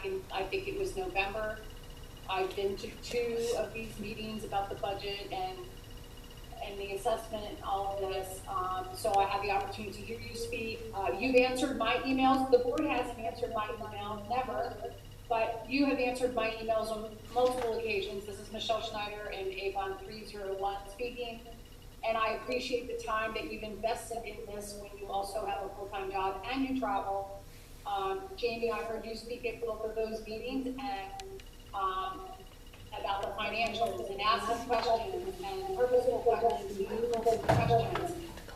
back in, I think it was November. I've been to 2 of these meetings about the budget and the assessment and all of this. So I had the opportunity to hear you speak. You've answered my emails. The board hasn't answered my email, never, but you have answered my emails on multiple occasions. This is Michelle Schneider and Avon 301 speaking. And I appreciate the time that you've invested in this when you also have a full-time job and you travel. Jamie, I heard you speak at both of those meetings and about the financials and asking questions and purposeful questions, meaningful questions,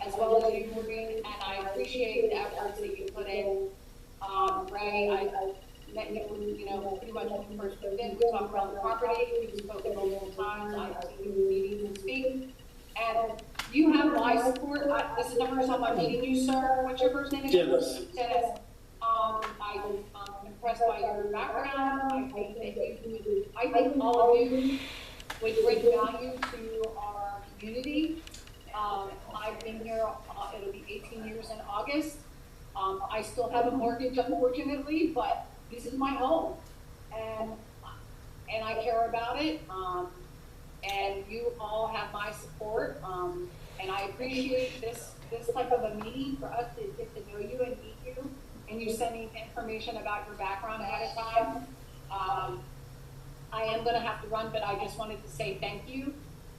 as well as you, Maureen, and I appreciate the efforts that you put in. Ray, I met you, pretty much when you first moved in. We talked about the property. We've spoken multiple times. I've seen you in meetings and speak. And you have my support. This is the first time I'm meeting you, sir. What's your first name? Dennis. Dennis. I'm impressed by your background. I think that I think all of you would bring value to our community. I've been here, it'll be 18 years in August. I still have a mortgage, unfortunately, but this is my home. And I care about it. And you all have my support. And I appreciate this type of a meeting for us to get to know you and meet you, and you sending information about your background ahead of time. I am going to have to run, but I just wanted to say thank you,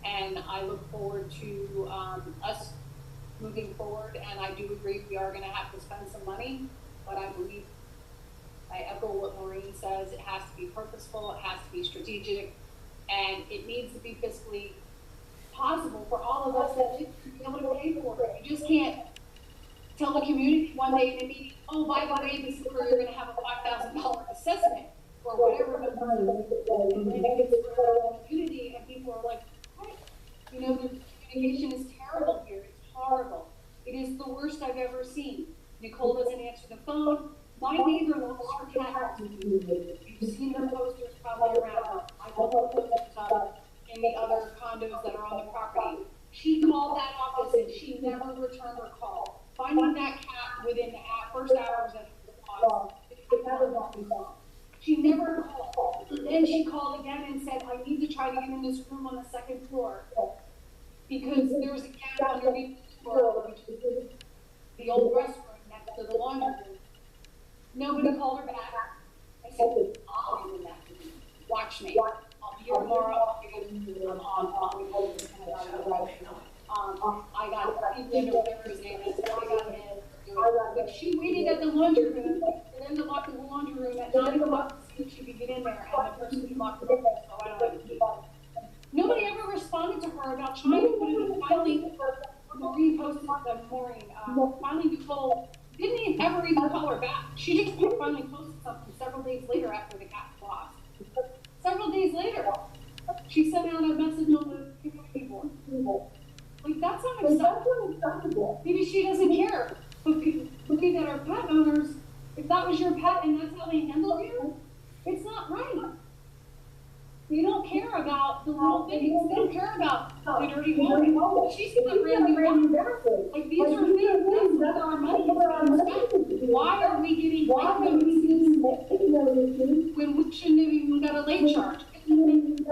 and I look forward to us moving forward. And I do agree we are going to have to spend some money, but I believe, I echo what Maureen says, it has to be purposeful, it has to be strategic, and it needs to be fiscally possible for all of us that to be able to pay for it. You just can't tell the community one day in a meeting, oh, by the way, this is where you're going to have a $5,000 assessment or whatever, and then it gets spread around the community, and people are like, hey, the communication is terrible here. It's horrible. It is the worst I've ever seen. Nicole doesn't answer the phone. My neighbor lost her cat. You've seen her posters probably around her. I put her posters up in the other condos that are on the property. She called that office and she never returned her call. Finding that cat within the first hours of the call, it never brought me home. She never called. Then she called again and said, I need to try to get in this room on the 2nd floor because there's a cat underneath the floor, which is the old restroom next to the laundry room. Nobody called her back. I said, I'll be in that room. Watch me. I'll be here tomorrow. I got Ethan or whatever his name is. I got him. But she waited at the laundry room and then to lock the laundry room at 9 o'clock to see if she could get in there, and the person who locked the door, so I don't have to keep on. Nobody ever responded to her about trying to put it in. Finally, Maureen posted the Maureen. Finally, Nicole didn't ever even call her back. She just finally posted something several days later after the cat was lost. Several days later, she sent out a message on the community board. Like, that's unacceptable. Maybe she doesn't care. But looking at our pet owners, if that was your pet and that's how they handle you, it's not right. They don't care about the little things. They don't care about the dirty laundry. She's got a brand new one. Like, these are things that our money is spent. Why are we getting late notices when we shouldn't have even got a late charge? And they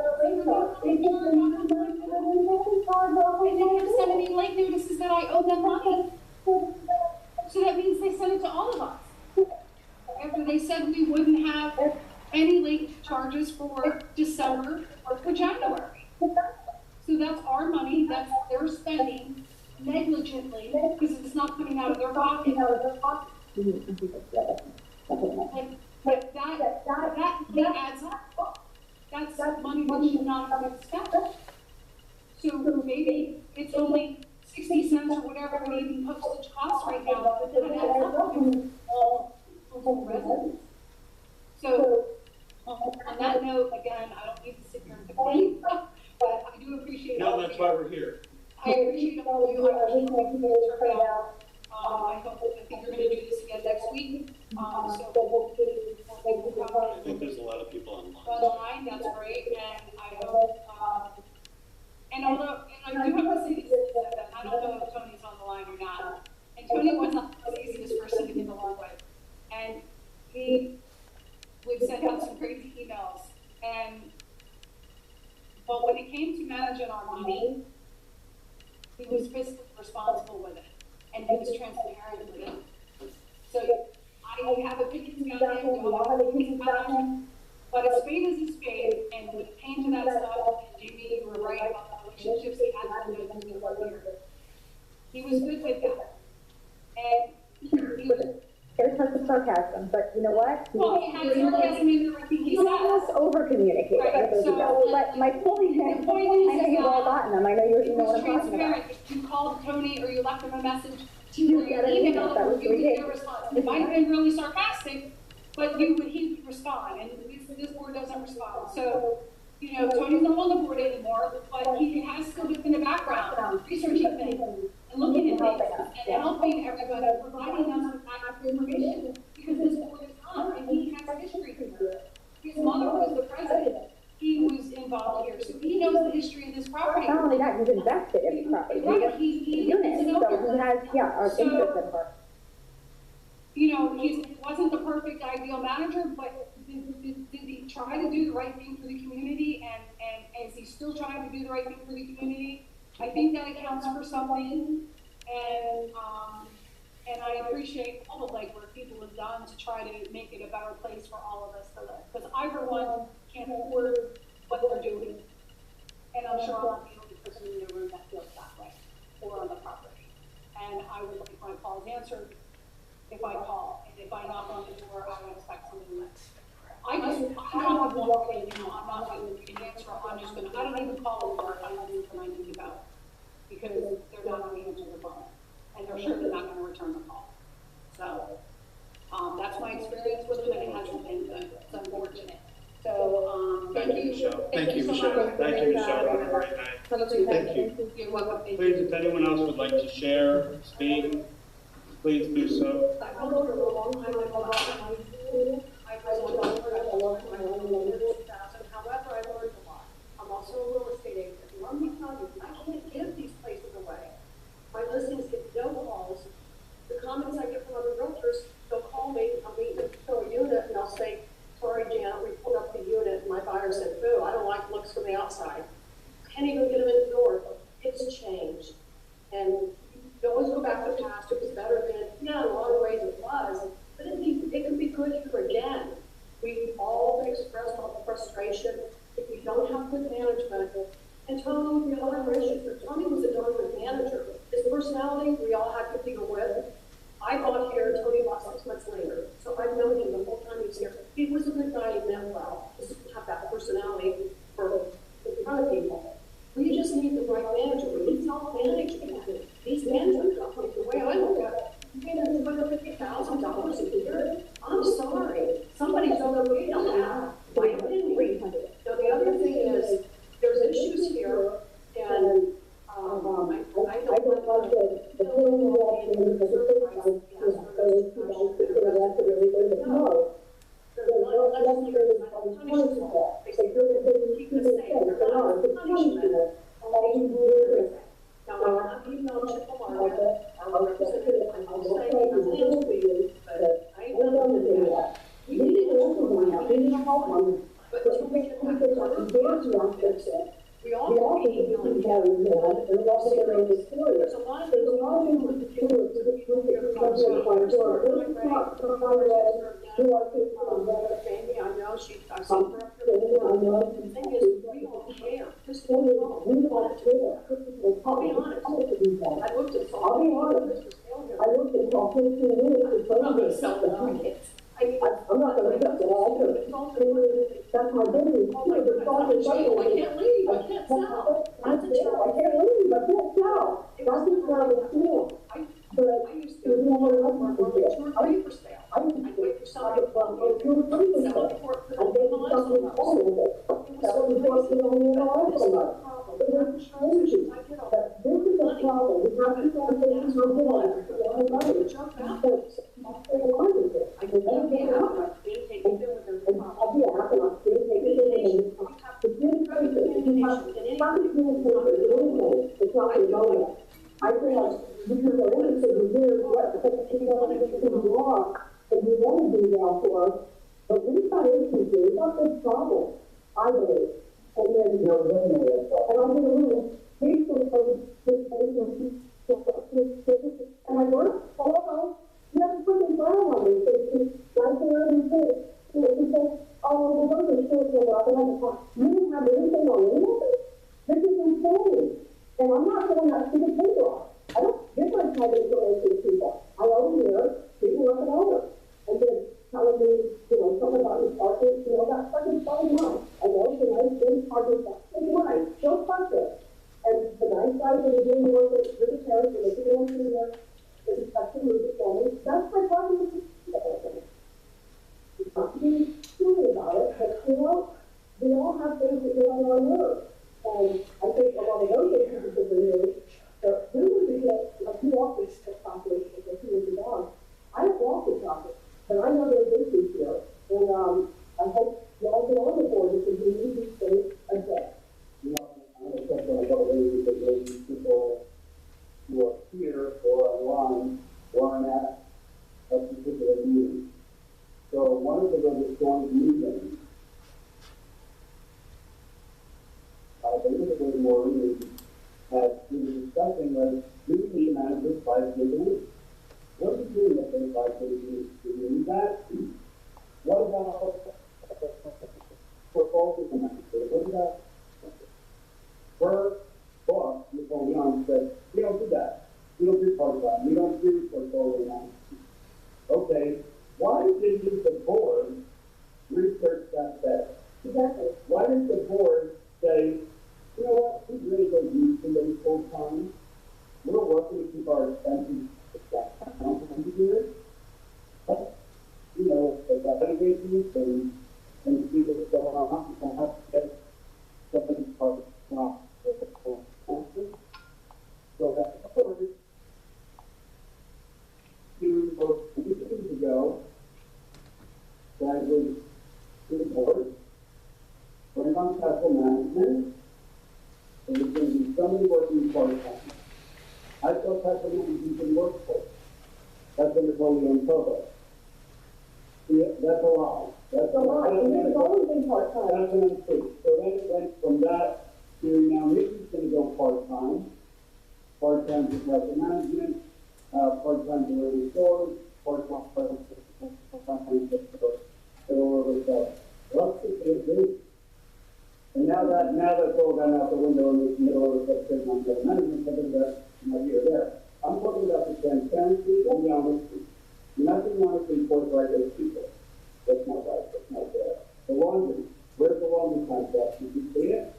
kept sending me late notices that I owe them money. So that means they sent it to all of us. After they said we wouldn't have any late charges for December or for January. So that's our money, that's their spending negligently because it's not coming out of their pocket. But that adds up. That's money that should not have been spent. So maybe it's only 60 cents or whatever it even postage costs right now, but that adds up to all residents. So on that note, again, I don't need to sit here and complain, but I do appreciate all of you. No, that's why we're here. I appreciate all of you. I think you're going to do this again next week. I think there's a lot of people online. That's great, and I hope. And although, and I do have to say this, I don't know if Tony's on the line or not. And Tony was not the easiest person to get along with, and he would send out But when it came to managing our money, he was fiscally responsible with it, and he was transparent with it. So I have opinions about him, you all have opinions about him, but a spade is a spade, and when it came to that stuff, and Jamie, you were right about the relationships he had with the years. He was good with that. And he was. There's tons of sarcasm, but you know what? Well, he had sarcasm in everything he said. Let's over-communicate. Right, so, but my point is, the point is, I know you've all gotten them, I know you know what I'm talking about. If you called Tony or you left him a message, You get an email, that was you would get a 3 days. response. It might have been really sarcastic, but he would respond, and this board doesn't respond. So, you know, Tony's not on the board anymore, but he has still been in the background, researching things, and looking at things, and helping everybody, providing us with accurate information, because this board is not, and he has history here. His mother was the president. He was involved here, so he knows the history of this property. Not only that, he's invested in the property. Right, he Units, is an so owner. he has, yeah, our So, interest in her. You know, he wasn't the perfect ideal manager, but did he try to do the right thing for the community, and is he still trying to do the right thing for the community? I think that accounts for something, and I appreciate all the legwork people have done to try to make it a better place for all of us to live, because I, for one, can't afford what they're doing, and I'm sure I'm not the only person in the room that feels that way, or on the property, and I would like my calls answered if I call, and if I knock on the door, I would expect something next. I'm not gonna walk in, you know, I'm not gonna get an answer, I don't even call them, I don't even find anything about it, because they're not gonna answer the phone, and they're sure they're not gonna return the call. So, that's my experience with them, and it hasn't been good, it's unfortunate. So, Thank you, Michelle. Thank you, Michelle. Thank you, Michelle. Have a great night. Thank you. You're welcome. Thank Please, you. if anyone else would like to share, speak, please do so. I followed for a long time, I was on my school, I was on my own, however, I learned a lot. I'm also a real estate agent, and let me tell you, I can't give these places away. My listings get no calls. The comments I get from other realtors, they'll call me, I'll meet them to a unit, and I'll say, sorry, Janet, we pulled up the unit, and my buyer said, boo, I don't like looks from the outside. Can't even get them in the door. It's changed. And you always go back to the past, it was better then. Yeah, in a lot of ways it was, but it could be good here again. We all expressed our frustration if we don't have good management. And Tony, we all have issues, but Tony was a darn good manager. His personality, we all had to deal with. I bought here, Tony bought 6 months later. So I've known him the whole time he was here. He was a good guy, he meant well. Just didn't have that personality for in front of people. We just need the right manager. We need self-management. These management companies, the way I look at it, you pay them $250,000 a year. I'm sorry. Somebody's overpaid on that. My opinion. Now, the other thing is, there's issues here, and I don't like the building wall and the surprise. No. There's no legislators that punish them. They say, keep the same. They're not punishment. Now, I'm email Chip Lamar, our representative, and I'll say, I'm hands for you, but I ain't gonna do that. We need to also want to be home, but until we get back to our we all can be emailing each other. There's a lot of things we all do with the people Jamie, I know I've seen her. The thing is, we all care. Just we want to do. I'll be honest. I looked at all. I'll be honest. I looked at all 15 minutes. I'm not going to sell the tickets. I'm not going to do that. That's my business. Oh my God, I can't leave. I can't sell. I can't leave. I can't sell. That's just what I was doing. I used to work on for sale. I'd wait for somebody to sell it for it. That was the problem. I get all that. This is a problem. We have to go things for the jump out. I can get out. I'll be out. I'll take it. We have to do I think because the ordinance is here, what you want to do law, and you want to do well for us, but we've got issues here. We've got this problem, I believe. And then, No, definitely, that's all. and I did a little research on this, and I worked, hello, you have to put this brown on me, it's right there in the face. It says, oh, the burger short of up, and I'm like, you don't have anything on anything? This is insane. And I'm not going out to the paper off. I don't give my time information to people. I overhear people looking over. And then telling me, something about his parking, that fucking fucking mine. I know it's a nice big parking stuff. It's mine. Don't fuck it. And the nice guys that are doing work with the parents, and they're going through there, they're expecting me to tell me, that's my parking. Not to be stupid about it, but we all have things that get on our nerves. And I think a lot of those issues are really, but we would be like, you walk this property, if you was a dog. I don't walk this property, but I know there's issues here. And I hope y'all get on the board because we need these things addressed. I'm going to touch on a couple of areas that maybe people who are here or online weren't at a particular meeting. So one of the biggest storms meetings, basically Maureen had been discussing was, do we need managers 5 days a week? What are we doing at those 5 days a week? Do we need that? What about portfolio managers? What about her boss, Nicole Young, said, we don't do that. We don't do part-time. We don't do portfolio managers. Okay, why didn't the board research that better? Exactly. Why didn't the board say, you know what, we really don't need somebody full-time. We're working to keep our expenses down for years. But, they've got renovations and see what's going on. You have to get somebody part-time. So that's the board. 2 weeks ago, that was to the board, putting on capital management, and there's going to be somebody working part-time. I thought capital management could work for. That's what Napoleon told us. See, that's a lie. That's a lie. It's always been part-time. That's an untruth. So then it went from that to now Nikki's going to go part-time. Part-time to capital management, part-time to early stores, part-time to all over the stuff. What's the big deal? And now that's all gone out the window in this middle of the sitting on capital management, because that's my year there. I'm talking about the transparency and the honesty. You're not going to want to report by those people. That's not right. That's not fair. The laundry. Where's the laundry contract? Did you see it?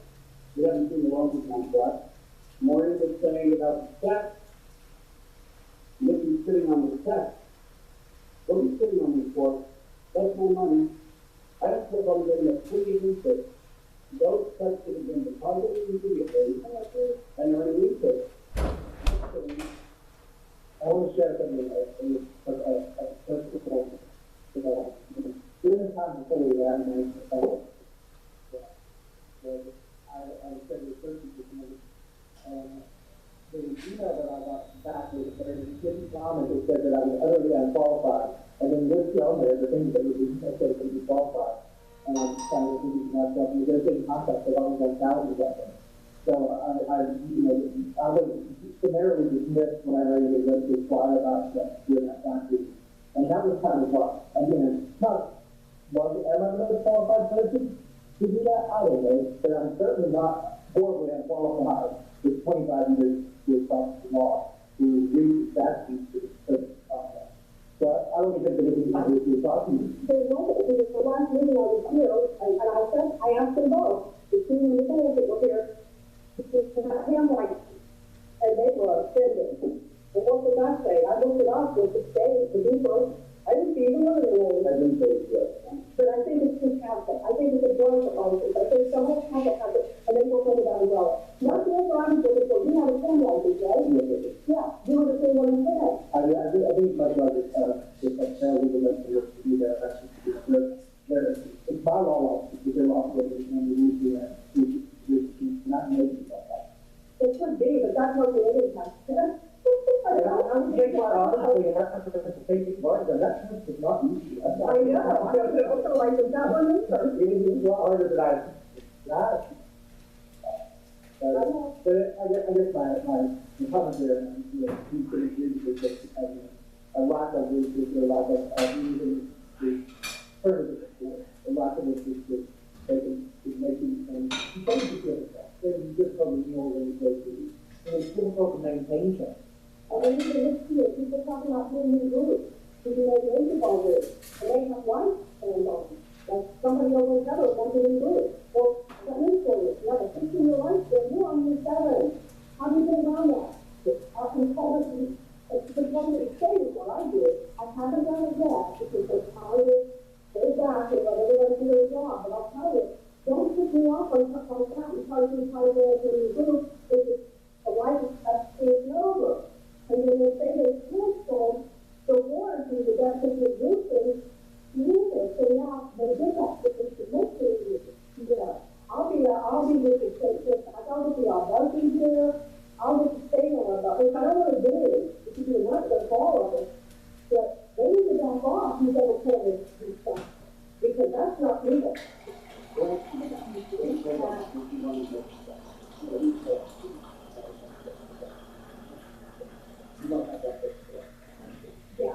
You haven't seen the laundry contract. Maureen was saying about the check. Nikki's sitting on the check. What are you sitting on me for? That's my money. I don't care if I'm getting a free interest. Those checks should have been deposited immediately and are released. I want to share something during the time before we ran, I said research committee, and the email that I got back was very good comment that said that I was utterly unqualified, and then listed on there the things that would be necessary to be qualified. And I'm trying to do myself and get in contact with all of those thousands of them. So I was summarily dismissed when I read the flyer about doing that time period. And that was kind of what, again, am I another qualified person to do that? I don't know, but I'm certainly not horribly unqualified with 25 years with law to read statutes. So I don't think that this is what we're talking about. They know that it was the last meeting I was here, and I asked them both, the two individuals that were here, to have him like, and they were offended. And what did I say? I looked it up with the state, the people, I didn't see either one of the names. I didn't say it yet. But I think it's too capital. I think it's a joint proposal. I think so much capital, and they will put it on the dollar. Not the other I'm looking for, you have a phone license, right? Yeah, you understand what I'm saying? I think my brother, if I tell you that you're to do that, it's by law, it's a law, and we need to not make it like that. It could be, but that's what the other time. I'm just honestly, that's the basic part, and that's not easy. I know, I also like that one either. It is a lot harder than I But I guess my comment there, you could agree with this, a lack of research, or a lack of using the further, a lack of research, making, and basically, it's just probably the organization, and it's difficult to maintain that. And then you can look here, people talking about doing new groups, to do like baseball groups, and they have one stand on. Like somebody over the other wants to do groups. Well, let me show you, you have a 15-year life, you're on your 7. How do you get around that? I can call it, it's the one that explains what I did. I haven't done it yet, because it's hard to go back and let everybody do their job, but I'll tell you, don't pick me off on that and try to do a new group, if the life is over. And when they say they canceled the warranty, the death of the existing unit, so now they did that, because the next year, I'll be with the state, I'll get the authority here, I'll get the state on about it, I don't want to do it, if you do not, that's all of it. But they need to back off, you better tell them this stuff, because that's not legal. Yeah.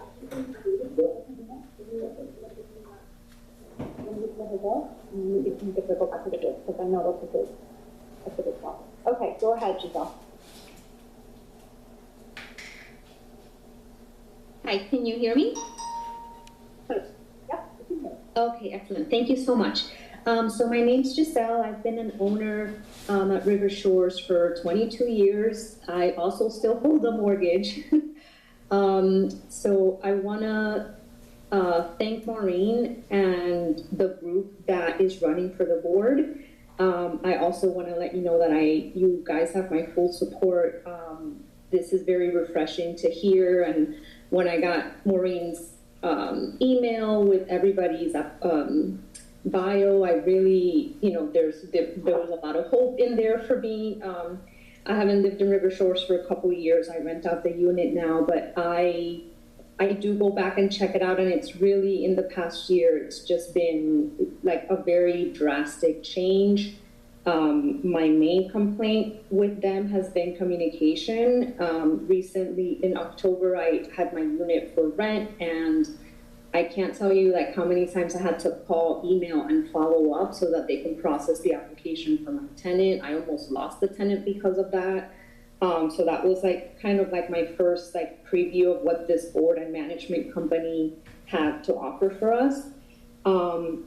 Okay, go ahead, Giselle. Hi, can you hear me? Okay, excellent. Thank you so much. So my name's Giselle. I've been an owner at River Shores for 22 years. I also still hold a mortgage. So I want to thank Maureen and the group that is running for the board. I also want to let you know that you guys have my full support. This is very refreshing to hear. And when I got Maureen's email with everybody's bio, I really, there was a lot of hope in there for me. I haven't lived in River Shores for a couple of years. I rent out the unit now, but I do go back and check it out, and it's really, in the past year, it's just been like a very drastic change. My main complaint with them has been communication. Recently in October, I had my unit for rent, and I can't tell you like how many times I had to call, email, and follow up so that they can process the application for my tenant. I almost lost the tenant because of that. So that was like kind of like my first like preview of what this board and management company had to offer for us. And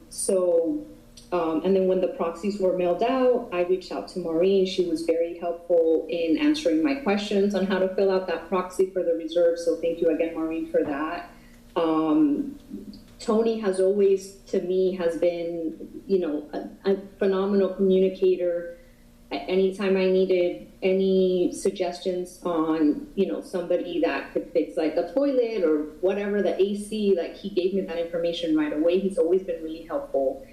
then when the proxies were mailed out, I reached out to Maureen. She was very helpful in answering my questions on how to fill out that proxy for the reserve. So thank you again, Maureen, for that. Tony has always, to me, has been, a phenomenal communicator. Anytime I needed any suggestions on, somebody that could fix like a toilet or whatever, the AC, like he gave me that information right away. He's always been really helpful.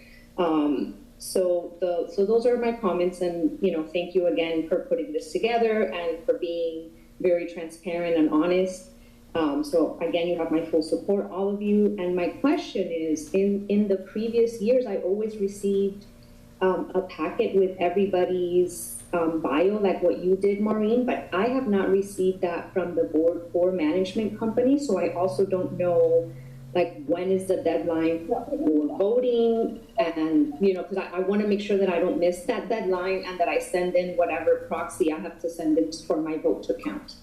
So those are my comments, and, thank you again for putting this together and for being very transparent and honest. So again, you have my full support, all of you. And my question is, in the previous years, I always received a packet with everybody's bio, like what you did, Maureen, but I have not received that from the board or management company. So I also don't know, like, when is the deadline for voting? And, because I want to make sure that I don't miss that deadline and that I send in whatever proxy I have to send in for my vote to count.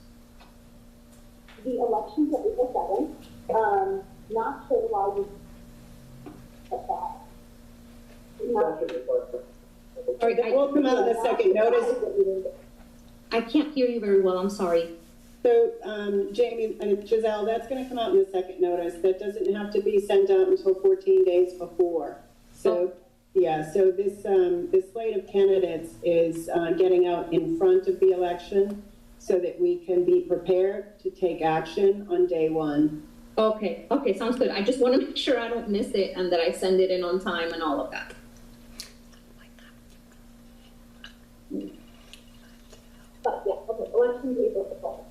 The elections at April 7th, not sure why we put that. Sorry, That will come out in the second notice. I can't hear you very well. I'm sorry. So, Jamie and Giselle, that's going to come out in the second notice. That doesn't have to be sent out until 14 days before. So, yeah, so this slate of candidates is getting out in front of the election so that we can be prepared to take action on day one. Okay, sounds good. I just want to make sure I don't miss it and that I send it in on time and all of that. But yeah, okay, elections April 7th.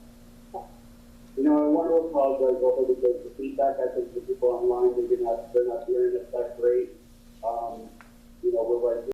I want to apologize also because the feedback I think the people online, they're not hearing us that great. We're right